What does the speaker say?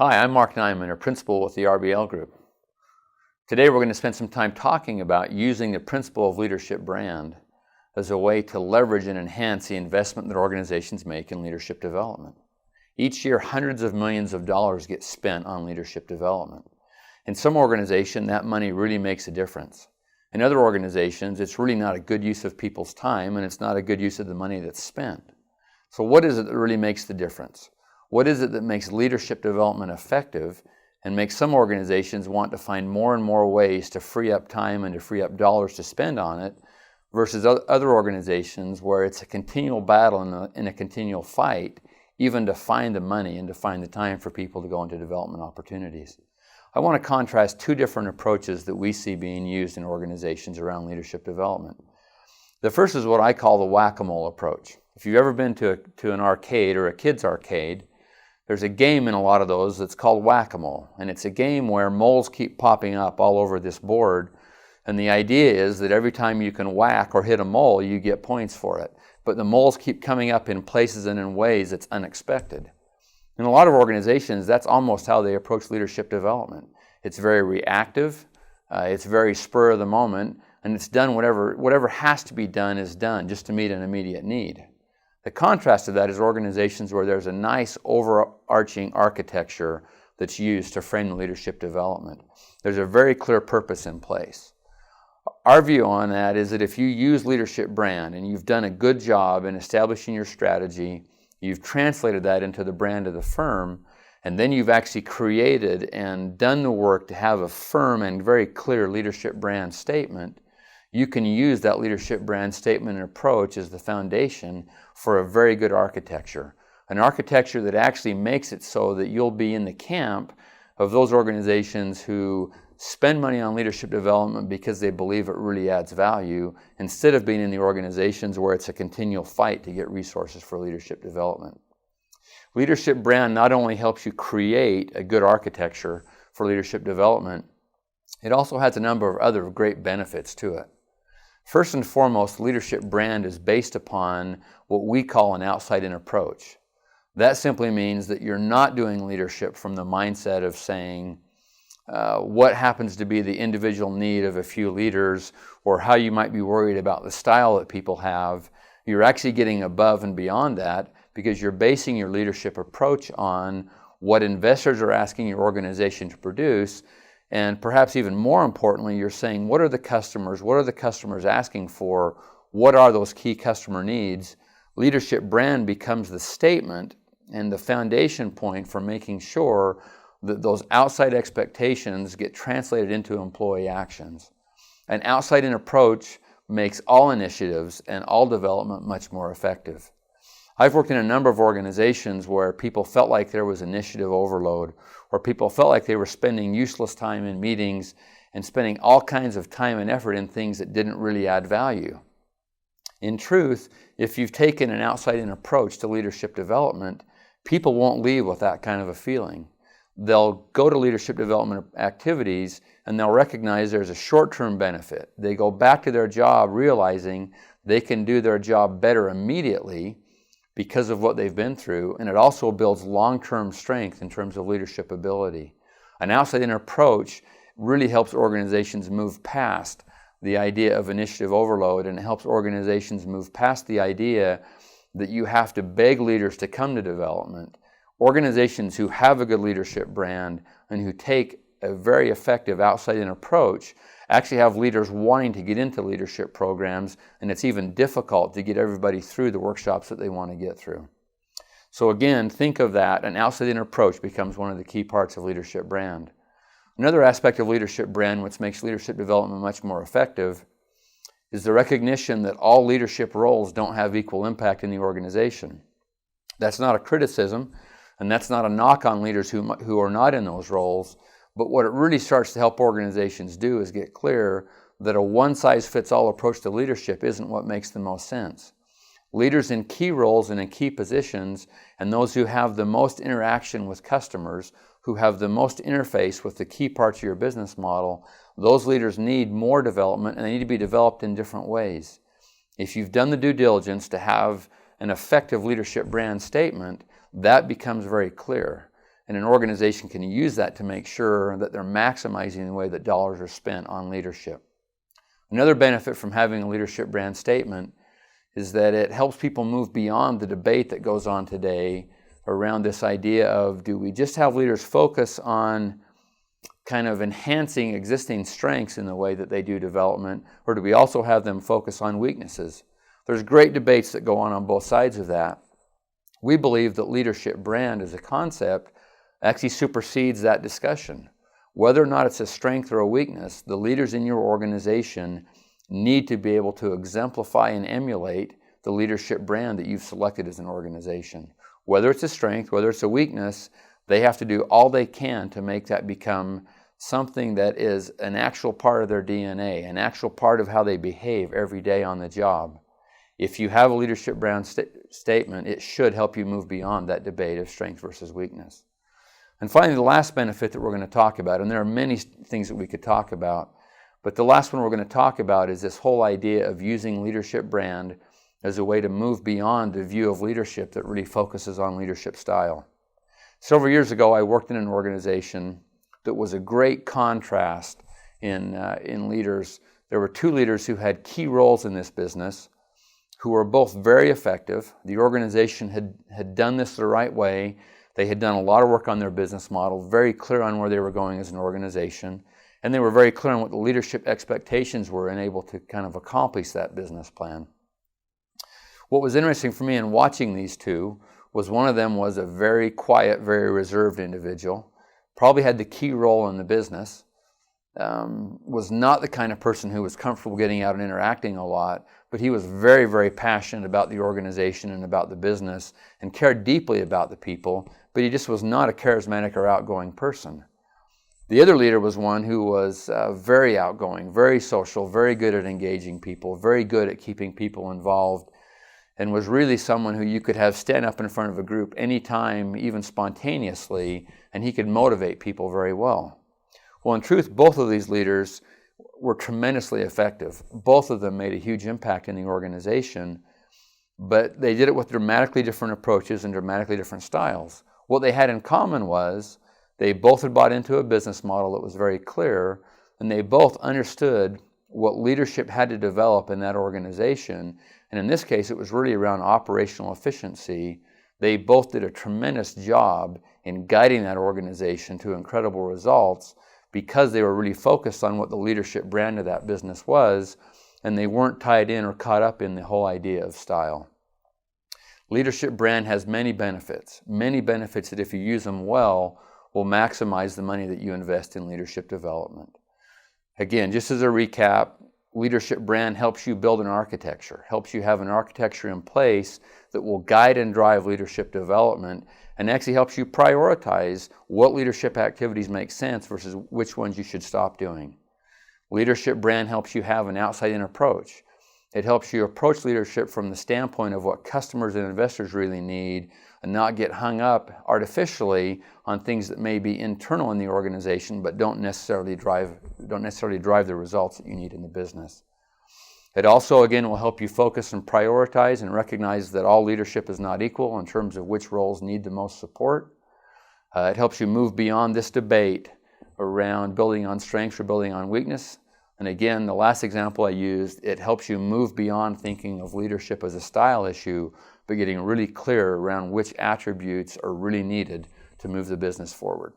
Hi, I'm Mark Nyman, a principal with the RBL Group. Today we're going to spend some time talking about using the principle of leadership brand as a way to leverage and enhance the investment that organizations make in leadership development. Each year, hundreds of millions of dollars get spent on leadership development. In some organizations, that money really makes a difference. In other organizations, it's really not a good use of people's time, and it's not a good use of the money that's spent. So what is it that really makes the difference? What is it that makes leadership development effective and makes some organizations want to find more and more ways to free up time and to free up dollars to spend on it versus other organizations where it's a continual battle and a continual fight even to find the money and to find the time for people to go into development opportunities. I want to contrast two different approaches that we see being used in organizations around leadership development. The first is what I call the whack-a-mole approach. If you've ever been to an arcade or a kid's arcade, there's a game in a lot of those that's called whack-a-mole, and it's a game where moles keep popping up all over this board, and the idea is that every time you can whack or hit a mole, you get points for it. But the moles keep coming up in places and in ways that's unexpected. In a lot of organizations, that's almost how they approach leadership development. It's very reactive, it's very spur of the moment, and it's done whatever has to be done is done just to meet an immediate need. The contrast to that is organizations where there's a nice overarching architecture that's used to frame the leadership development. There's a very clear purpose in place. Our view on that is that if you use leadership brand and you've done a good job in establishing your strategy, you've translated that into the brand of the firm, and then you've actually created and done the work to have a firm and very clear leadership brand statement, you can use that leadership brand statement and approach as the foundation for a very good architecture. An architecture that actually makes it so that you'll be in the camp of those organizations who spend money on leadership development because they believe it really adds value, instead of being in the organizations where it's a continual fight to get resources for leadership development. Leadership brand not only helps you create a good architecture for leadership development, it also has a number of other great benefits to it. First and foremost, leadership brand is based upon what we call an outside-in approach. That simply means that you're not doing leadership from the mindset of saying what happens to be the individual need of a few leaders or how you might be worried about the style that people have. You're actually getting above and beyond that because you're basing your leadership approach on what investors are asking your organization to produce. And perhaps even more importantly, you're saying, what are the customers asking for? What are those key customer needs? Leadership brand becomes the statement and the foundation point for making sure that those outside expectations get translated into employee actions. An outside-in approach makes all initiatives and all development much more effective. I've worked in a number of organizations where people felt like there was initiative overload, or people felt like they were spending useless time in meetings and spending all kinds of time and effort in things that didn't really add value. In truth, if you've taken an outside-in approach to leadership development, people won't leave with that kind of a feeling. They'll go to leadership development activities and they'll recognize there's a short-term benefit. They go back to their job realizing they can do their job better immediately because of what they've been through, and it also builds long-term strength in terms of leadership ability. An outside-in approach really helps organizations move past the idea of initiative overload, and it helps organizations move past the idea that you have to beg leaders to come to development. Organizations who have a good leadership brand and who take a very effective outside-in approach actually have leaders wanting to get into leadership programs, and it's even difficult to get everybody through the workshops that they want to get through. So again, think of that. An outside-in approach becomes one of the key parts of leadership brand. Another aspect of leadership brand which makes leadership development much more effective is the recognition that all leadership roles don't have equal impact in the organization. That's not a criticism, and that's not a knock on leaders who are not in those roles. But what it really starts to help organizations do is get clear that a one-size-fits-all approach to leadership isn't what makes the most sense. Leaders in key roles and in key positions, and those who have the most interaction with customers, who have the most interface with the key parts of your business model, those leaders need more development, and they need to be developed in different ways. If you've done the due diligence to have an effective leadership brand statement, that becomes very clear. And an organization can use that to make sure that they're maximizing the way that dollars are spent on leadership. Another benefit from having a leadership brand statement is that it helps people move beyond the debate that goes on today around this idea of, do we just have leaders focus on kind of enhancing existing strengths in the way that they do development, or do we also have them focus on weaknesses? There's great debates that go on both sides of that. We believe that leadership brand as a concept actually supersedes that discussion. Whether or not it's a strength or a weakness, the leaders in your organization need to be able to exemplify and emulate the leadership brand that you've selected as an organization. Whether it's a strength, whether it's a weakness, they have to do all they can to make that become something that is an actual part of their DNA, an actual part of how they behave every day on the job. If you have a leadership brand statement, it should help you move beyond that debate of strength versus weakness. And finally, the last benefit that we're going to talk about, and there are many things that we could talk about, but the last one we're going to talk about is this whole idea of using leadership brand as a way to move beyond the view of leadership that really focuses on leadership style. Several years ago, I worked in an organization that was a great contrast in leaders. There were two leaders who had key roles in this business who were both very effective. The organization had done this the right way. They had done a lot of work on their business model, very clear on where they were going as an organization, and they were very clear on what the leadership expectations were and able to kind of accomplish that business plan. What was interesting for me in watching these two was one of them was a very quiet, very reserved individual, probably had the key role in the business, was not the kind of person who was comfortable getting out and interacting a lot, but he was very, very passionate about the organization and about the business and cared deeply about the people, but he just was not a charismatic or outgoing person. The other leader was one who was very outgoing, very social, very good at engaging people, very good at keeping people involved, and was really someone who you could have stand up in front of a group anytime, even spontaneously, and he could motivate people very well. Well, in truth, both of these leaders were tremendously effective. Both of them made a huge impact in the organization, but they did it with dramatically different approaches and dramatically different styles. What they had in common was they both had bought into a business model that was very clear, and they both understood what leadership had to develop in that organization. And in this case, it was really around operational efficiency. They both did a tremendous job in guiding that organization to incredible results because they were really focused on what the leadership brand of that business was, and they weren't tied in or caught up in the whole idea of style. Leadership brand has many benefits that if you use them well will maximize the money that you invest in leadership development. Again, just as a recap, leadership brand helps you build an architecture, helps you have an architecture in place that will guide and drive leadership development, and actually helps you prioritize what leadership activities make sense versus which ones you should stop doing. Leadership brand helps you have an outside-in approach. It helps you approach leadership from the standpoint of what customers and investors really need and not get hung up artificially on things that may be internal in the organization but don't necessarily drive the results that you need in the business. It also, again, will help you focus and prioritize and recognize that all leadership is not equal in terms of which roles need the most support. It helps you move beyond this debate around building on strengths or building on weakness. And again, the last example I used, it helps you move beyond thinking of leadership as a style issue, but getting really clear around which attributes are really needed to move the business forward.